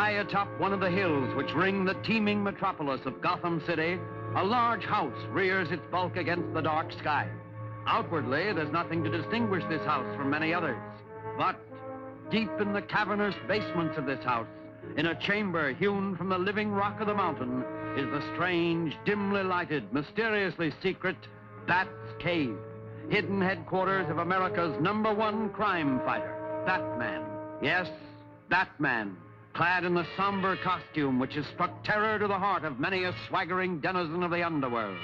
High atop one of the hills which ring the teeming metropolis of Gotham City, a large house rears its bulk against the dark sky. Outwardly, there's nothing to distinguish this house from many others. But deep in the cavernous basements of this house, in a chamber hewn from the living rock of the mountain, is the strange, dimly lighted, mysteriously secret Bat's Cave, hidden headquarters of America's #1 crime fighter, Batman. Yes, Batman, clad in the somber costume which has struck terror to the heart of many a swaggering denizen of the underworld.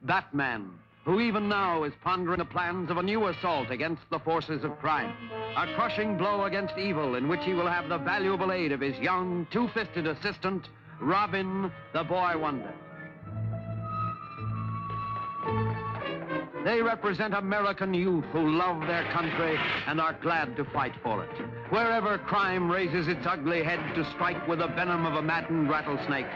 Batman, who even now is pondering the plans of a new assault against the forces of crime. A crushing blow against evil in which he will have the valuable aid of his young, two-fisted assistant, Robin, the Boy Wonder. They represent American youth who love their country and are glad to fight for it. Wherever crime raises its ugly head to strike with the venom of a maddened rattlesnake,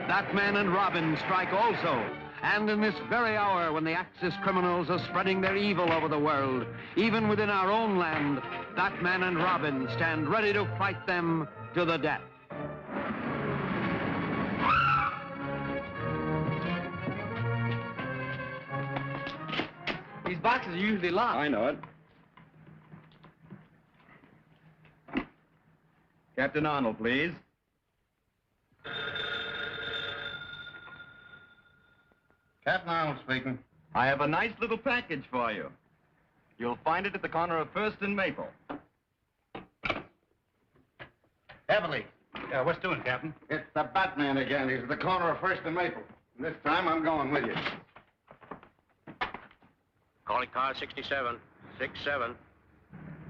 Batman and Robin strike also. And in this very hour when the Axis criminals are spreading their evil over the world, even within our own land, Batman and Robin stand ready to fight them to the death. These boxes are usually locked. I know it. Captain Arnold, please. Captain Arnold speaking. I have a nice little package for you. You'll find it at the corner of First and Maple. Heavily. Yeah, what's doing, Captain? It's the Batman again. He's at the corner of First and Maple. And this time, I'm going with you. Calling car 67. 67.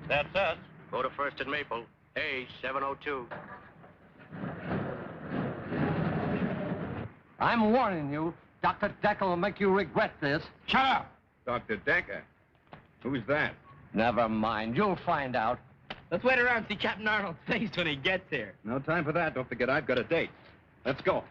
That's us. Go to First and Maple. A702. I'm warning you. Dr. Decker will make you regret this. Shut up! Dr. Decker? Who's that? Never mind. You'll find out. Let's wait around and see Captain Arnold's face when he gets here. No time for that. Don't forget, I've got a date. Let's go.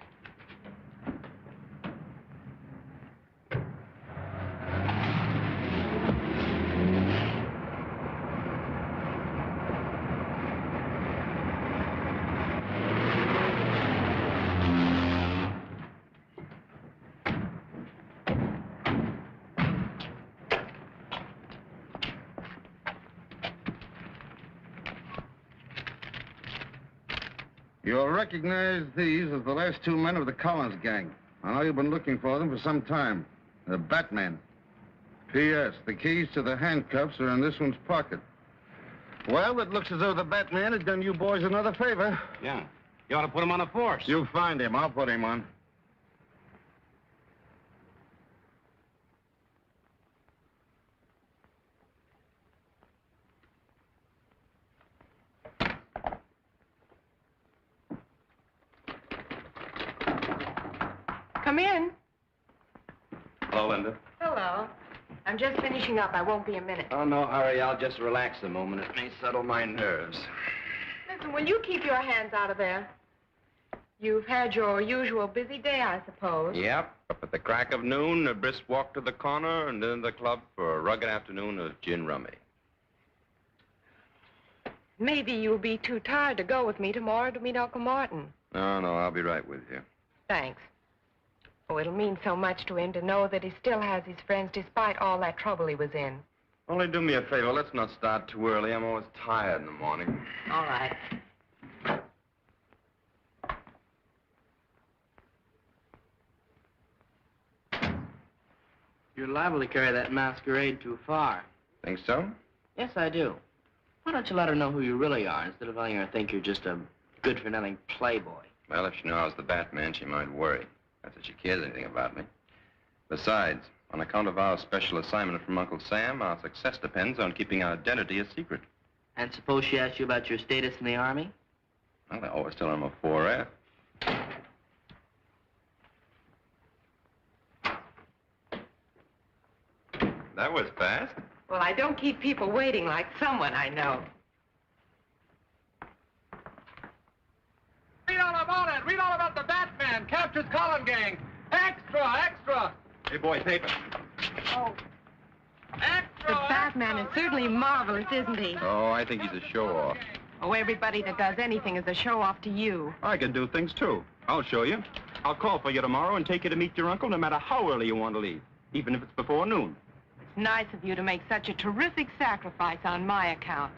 You'll recognize these as the last two men of the Collins gang. I know you've been looking for them for some time. The Batman. P.S. The keys to the handcuffs are in this one's pocket. Well, it looks as though the Batman has done you boys another favor. Yeah. You ought to put him on a force. You find him. I'll put him on. Come in. Hello, Linda. Hello. I'm just finishing up. I won't be a minute. Oh, no hurry. I'll just relax a moment. It may settle my nerves. Listen, will you keep your hands out of there? You've had your usual busy day, I suppose. Yep. Up at the crack of noon, a brisk walk to the corner, and then the club for a rugged afternoon of gin rummy. Maybe you'll be too tired to go with me tomorrow to meet Uncle Martin. No, I'll be right with you. Thanks. Oh, it'll mean so much to him to know that he still has his friends despite all that trouble he was in. Only do me a favor. Let's not start too early. I'm always tired in the morning. All right. You're liable to carry that masquerade too far. Think so? Yes, I do. Why don't you let her know who you really are instead of letting her think you're just a good-for-nothing playboy? Well, if she knew I was the Batman, she might worry. Not that she cares anything about me. Besides, on account of our special assignment from Uncle Sam, our success depends on keeping our identity a secret. And suppose she asks you about your status in the Army? Well, I always tell her I'm a 4F. That was fast. Well, I don't keep people waiting like someone I know. Read all about it. Read all about the Batman. Captures Collin gang. Extra, extra. Hey, boy, paper. Oh. Extra, The Batman is extra. certainly marvelous, isn't he? Oh, I think he's a show-off. Oh, everybody that does anything is a show-off to you. I can do things, too. I'll show you. I'll call for you tomorrow and take you to meet your uncle no matter how early you want to leave, even if it's before noon. It's nice of you to make such a terrific sacrifice on my account.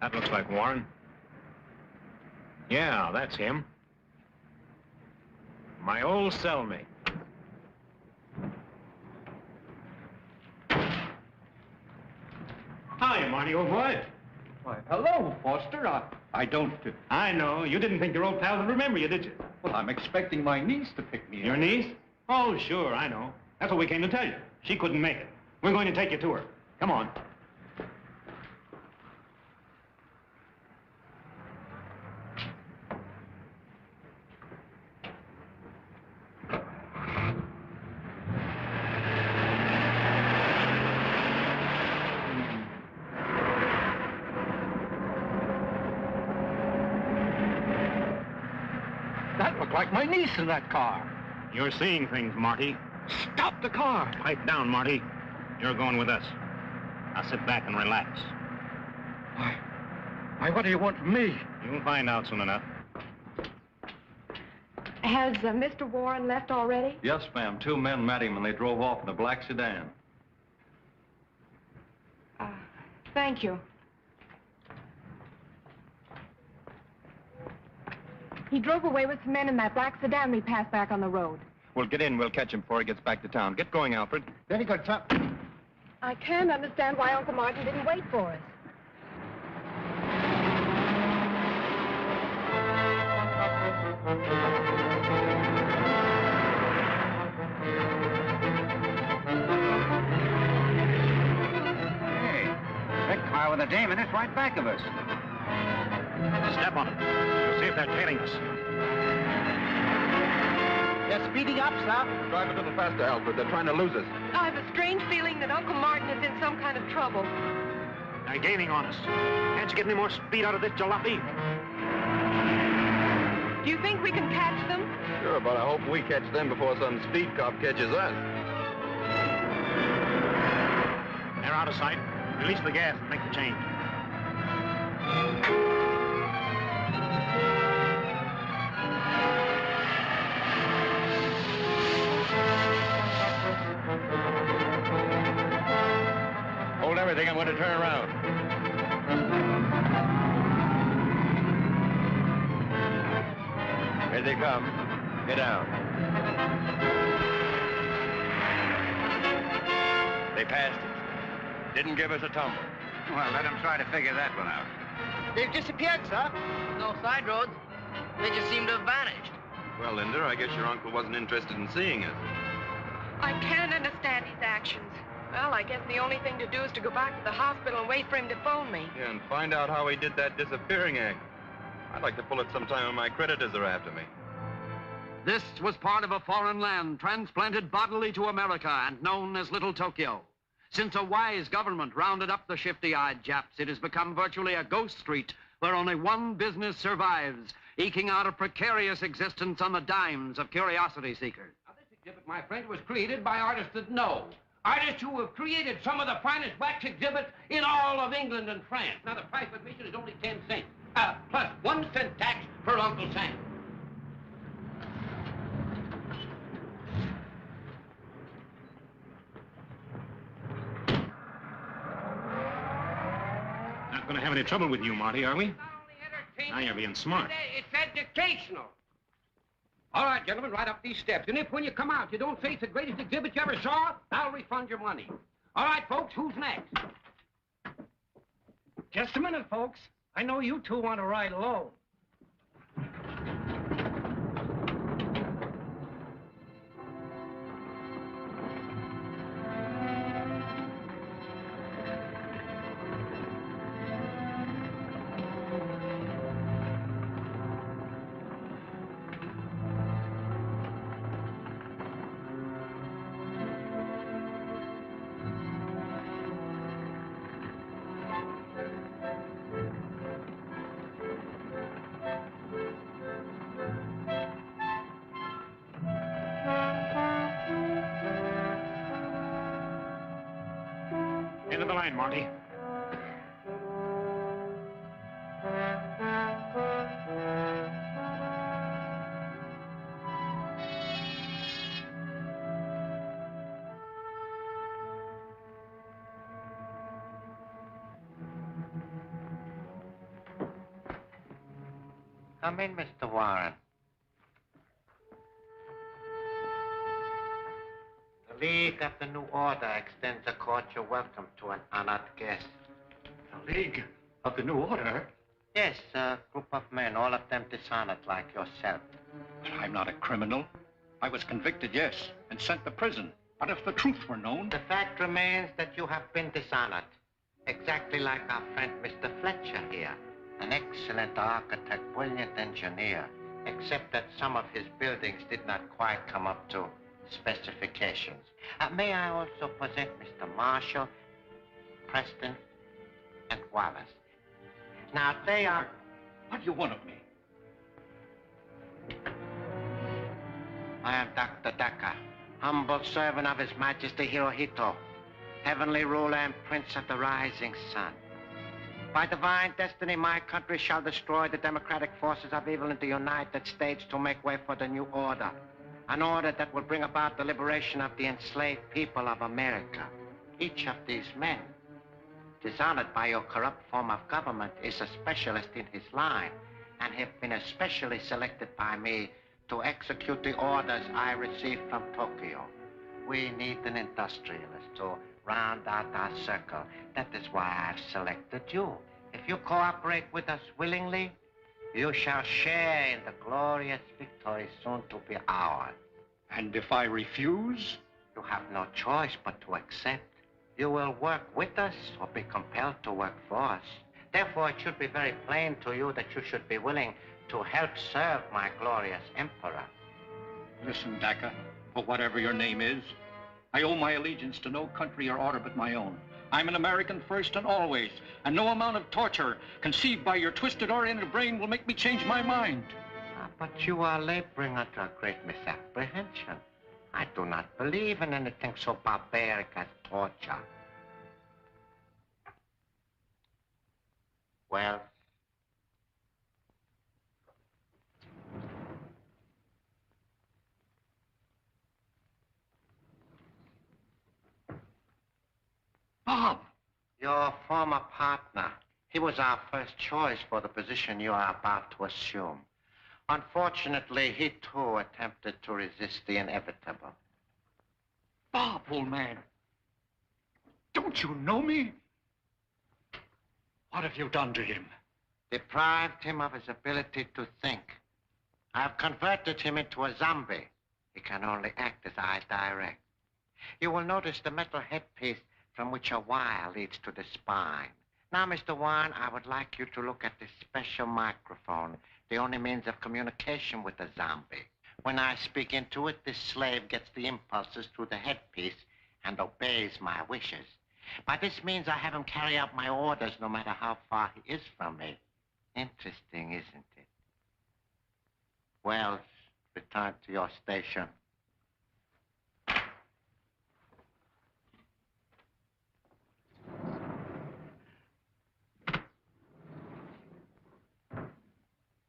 That looks like Warren. Yeah, that's him. My old cellmate. Hi, Marty, old boy. Why, hello, Foster. I don't... I know. You didn't think your old pal would remember you, did you? Well, I'm expecting my niece to pick me up. Your niece? Oh, sure, I know. That's what we came to tell you. She couldn't make it. We're going to take you to her. Come on. That looked like my niece in that car. You're seeing things, Marty. Stop the car. Pipe down, Marty. You're going with us. Now sit back and relax. Why, what do you want from me? You'll find out soon enough. Has Mr. Warren left already? Yes, ma'am. 2 men met him and they drove off in a black sedan. Thank you. He drove away with some men in that black sedan we passed back on the road. We'll get in. We'll catch him before he gets back to town. Get going, Alfred. Very good, sir. I can't understand why Uncle Martin didn't wait for us. Hey, that car with a dame in it's right back of us. Step on it. You'll see if they're tailing us. They're speeding up, sir. Drive a little faster, Alfred. They're trying to lose us. I have a strange feeling that Uncle Martin is in some kind of trouble. They're gaining on us. Can't you get any more speed out of this jalopy? Do you think we can catch them? Sure, but I hope we catch them before some speed cop catches us. They're out of sight. Release the gas and make the change. Hold everything. I'm going to turn around. Here they come. Get down. They passed us. Didn't give us a tumble. Well, let them try to figure that one out. They've disappeared, sir. No side roads. They just seem to have vanished. Well, Linda, I guess your uncle wasn't interested in seeing us. I can't understand his actions. Well, I guess the only thing to do is to go back to the hospital and wait for him to phone me. Yeah, and find out how he did that disappearing act. I'd like to pull it sometime when my creditors are after me. This was part of a foreign land transplanted bodily to America and known as Little Tokyo. Since a wise government rounded up the shifty-eyed Japs, it has become virtually a ghost street where only one business survives, eking out a precarious existence on the dimes of curiosity seekers. Now, this exhibit, my friend, was created by artists that know. Artists who have created some of the finest wax exhibits in all of England and France. Now, the price of admission is only 10 cents, plus 1 cent tax for Uncle Sam. Not going to have any trouble with you, Marty, are we? Not only entertaining, Now you're being smart. It's educational. All right, gentlemen, right up these steps. And if when you come out you don't say it's the greatest exhibit you ever saw, I'll refund your money. All right, folks, who's next? Just a minute, folks. I know you two want to ride alone. fine, Marty. Come in, Mr. Warren. The League of the New Order extends a cordial welcome to an honored guest. The League of the New Order? Yes, a group of men, all of them dishonored like yourself. But I'm not a criminal. I was convicted, yes, and sent to prison. But if the truth were known... The fact remains that you have been dishonored. Exactly like our friend Mr. Fletcher here. An excellent architect, brilliant engineer, except that some of his buildings did not quite come up to specifications. May I also present Mr. Marshall, Preston, and Wallace. Now, they are... What do you want of me? I am Dr. Daca, humble servant of His Majesty Hirohito, heavenly ruler and prince of the rising sun. By divine destiny, my country shall destroy the democratic forces of evil in the United States to make way for the new order. An order that will bring about the liberation of the enslaved people of America. Each of these men, dishonored by your corrupt form of government, is a specialist in his line and have been especially selected by me to execute the orders I received from Tokyo. We need an industrialist to round out our circle. That is why I've selected you. If you cooperate with us willingly, you shall share in the glorious victory soon to be ours. And if I refuse? You have no choice but to accept. You will work with us or be compelled to work for us. Therefore, it should be very plain to you that you should be willing to help serve my glorious emperor. Listen, Daca, or whatever your name is, I owe my allegiance to no country or order but my own. I'm an American first and always, and no amount of torture conceived by your twisted oriented brain will make me change my mind. But you are laboring under a great misapprehension. I do not believe in anything so barbaric as torture. Well, Bob! Your former partner. He was our first choice for the position you are about to assume. Unfortunately, he too attempted to resist the inevitable. Bob, old man. Don't you know me? What have you done to him? Deprived him of his ability to think. I have converted him into a zombie. He can only act as I direct. You will notice the metal headpiece from which a wire leads to the spine. Now, Mr. Warren, I would like you to look at this special microphone, the only means of communication with the zombie. When I speak into it, this slave gets the impulses through the headpiece and obeys my wishes. By this means, I have him carry out my orders no matter how far he is from me. Interesting, isn't it? Wells, return to your station.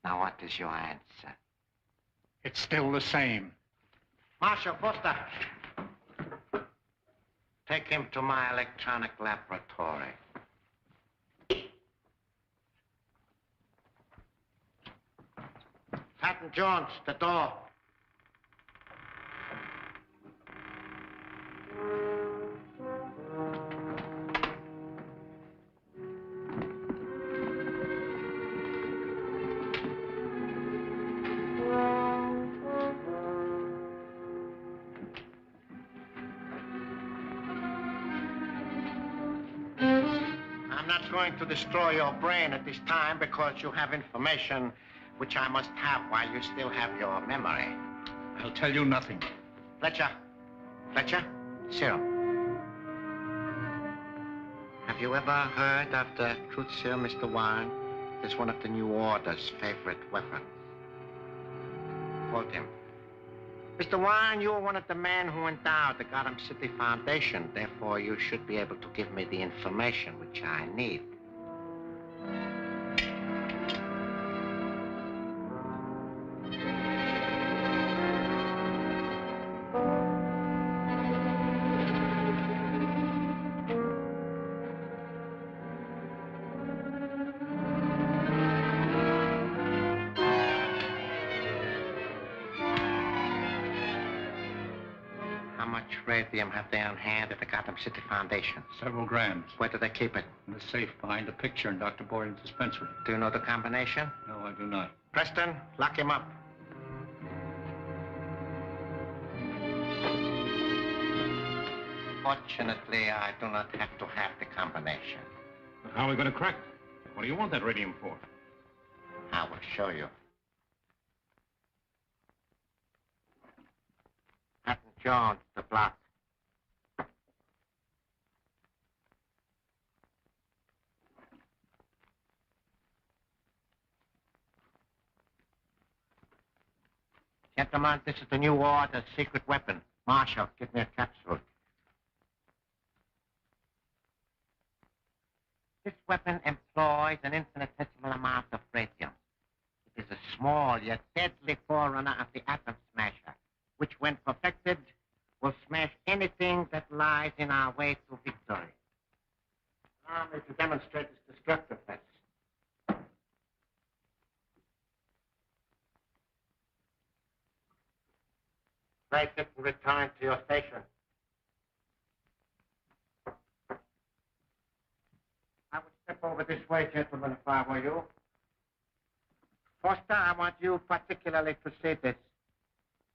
Now, what is your answer? It's still the same. Marshal Foster, take him to my electronic laboratory. Patton Jones, the door. I'm not going to destroy your brain at this time because you have information which I must have while you still have your memory. I'll tell you nothing. Fletcher. Fletcher, serum. Have you ever heard of the truth serum, Mr. Warren? It's one of the New Order's favorite weapons. Quote him. Mr. Warren, you were one of the men who endowed the Gotham City Foundation. Therefore, therefore you should be able to give me the information which I need. How much radium have they on hand at the Gotham City Foundation? Several grams. Where do they keep it? In the safe behind the picture in Dr. Boyden's dispensary. Do you know the combination? No, I do not. Preston, lock him up. Fortunately, I do not have to have the combination. But how are we going to crack it? What do you want that radium for? I will show you. Patton Jones, the block. Gentlemen, this is the new order, secret weapon. Marshal, give me a capsule. This weapon employs an infinitesimal amount of radium. It is a small yet deadly forerunner of the atom smasher, which, when perfected, will smash anything that lies in our way to victory. Allow me to demonstrate its destructiveness. Break it and return to your station. I would step over this way, gentlemen, if I were you. Foster, I want you particularly to see this.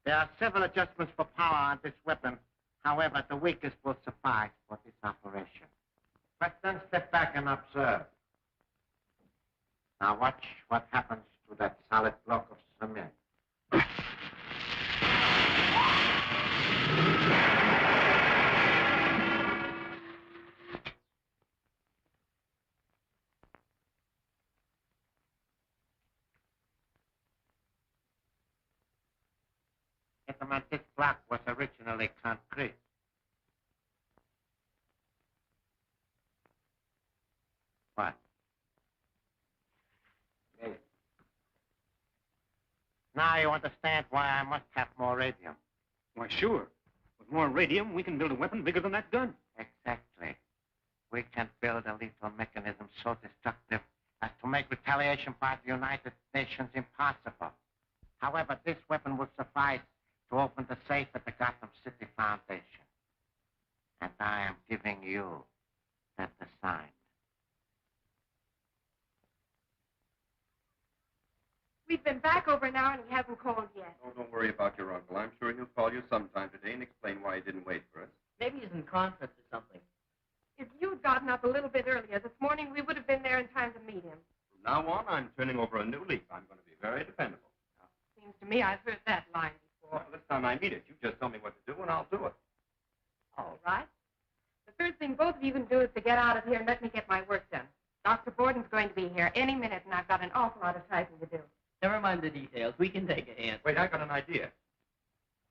There are several adjustments for power on this weapon. However, the weakest will suffice for this operation. Preston, step back and observe. Now watch what happens to that solid block of cement. Gentlemen, this block was originally concrete. What? Yes. Now you understand why I must have more radium. Why, sure. With more radium, we can build a weapon bigger than that gun. Exactly. We can build a lethal mechanism so destructive as to make retaliation by the United Nations impossible. However, this weapon will suffice to open the safe at the Gotham City Foundation. And I am giving you that assignment. We've been back over an hour and he hasn't called yet. Oh, don't worry about your uncle. I'm sure he'll call you sometime today and explain why he didn't wait for us. Maybe he's in conference or something. If you'd gotten up a little bit earlier this morning, we would have been there in time to meet him. From now on, I'm turning over a new leaf. I'm going to be very dependable. Seems to me I've heard that line before. Well, this time I mean it. You just tell me what to do and I'll do it. All right. The first thing both of you can do is to get out of here and let me get my work done. Dr. Borden's going to be here any minute, and I've got an awful lot of typing to do. Never mind the details. We can take a hand. Wait, I got an idea.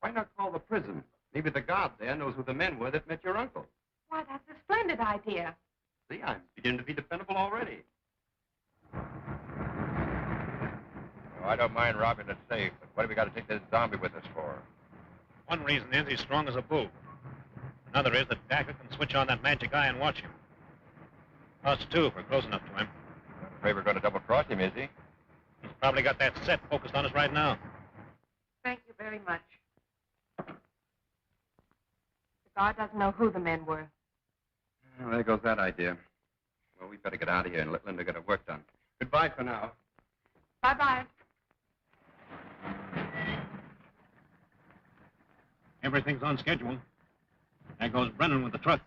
Why not call the prison? Maybe the guard there knows who the men were that met your uncle. Why, that's a splendid idea. See, I'm beginning to be dependable already. Oh, I don't mind robbing the safe, but what have we got to take this zombie with us for? One reason is he's strong as a bull. Another is that Daka can switch on that magic eye and watch him. Us, too, if we're close enough to him. I'm afraid we're going to double-cross him, is he? He's probably got that set focused on us right now. Thank you very much. The guard doesn't know who the men were. Well, there goes that idea. Well, we better get out of here and let Linda get her work done. Goodbye for now. Bye-bye. Everything's on schedule. There goes Brennan with the truck.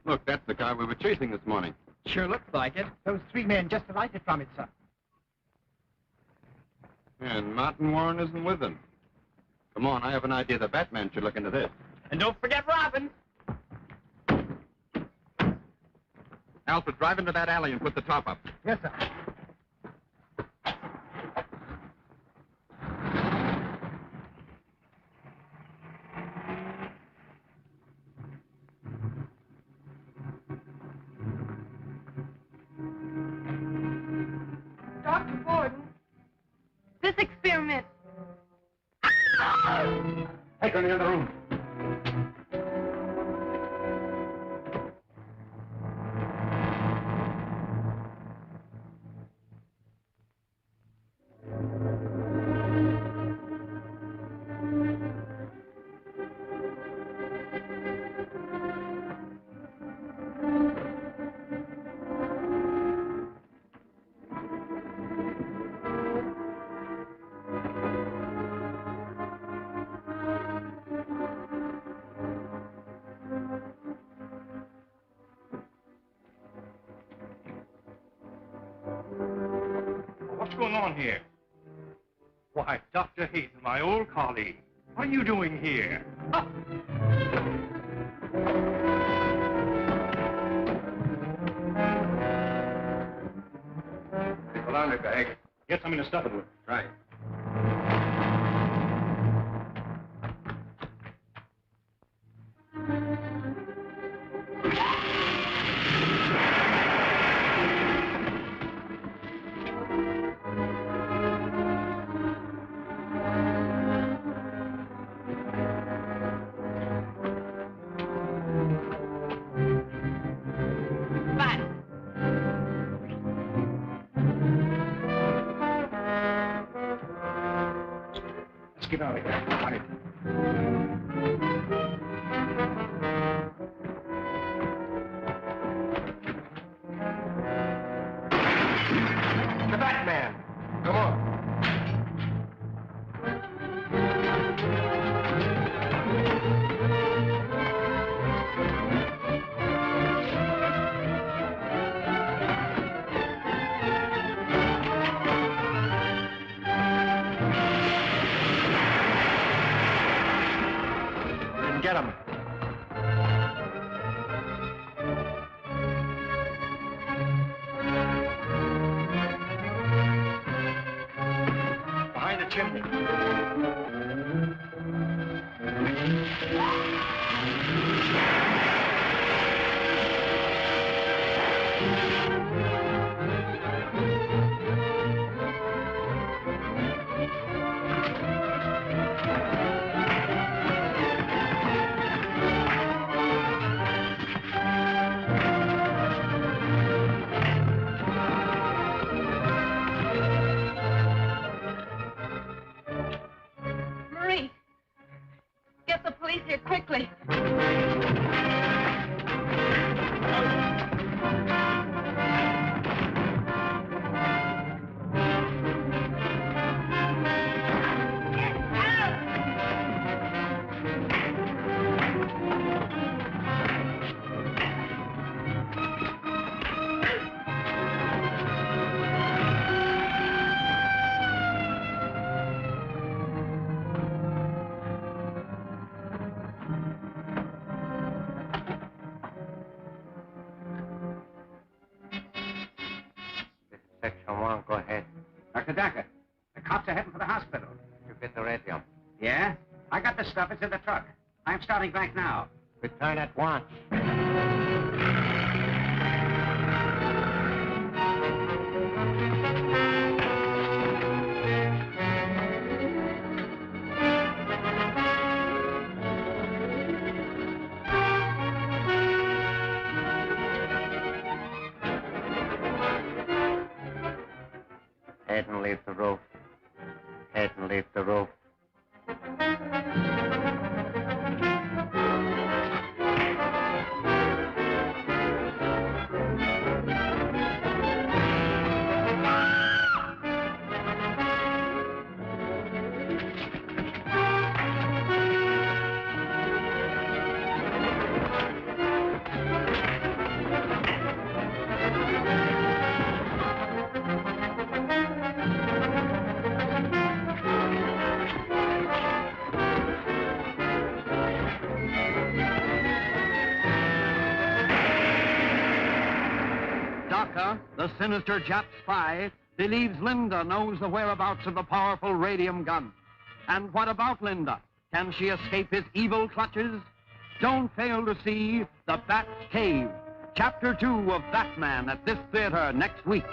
Look, that's the guy we were chasing this morning. Sure looks like it. Those three men just alighted from it, sir. And Martin Warren isn't with him. Come on, I have an idea the Batman should look into this. And don't forget Robin. Alfred, drive into that alley and put the top up. Yes, sir. Take her in the other room. What's going on here? Why, Dr. Hayden, my old colleague. What are you doing here? Ah! People on it, bag. Get something to stuff it with. Right. Get out of here. Right. The Batman! Come on. Get him. Behind the chimney. Quickly. Section 1, go ahead. Dr. Daca, the cops are heading for the hospital. You get the radio. Yeah? I got the stuff. It's in the truck. I'm starting back now. Return at once. Head and leave the roof. Head and leave the roof. Daca, the sinister Jap spy, believes Linda knows the whereabouts of the powerful radium gun. And what about Linda? Can she escape his evil clutches? Don't fail to see The Bat's Cave, Chapter 2 of Batman at this theater next week.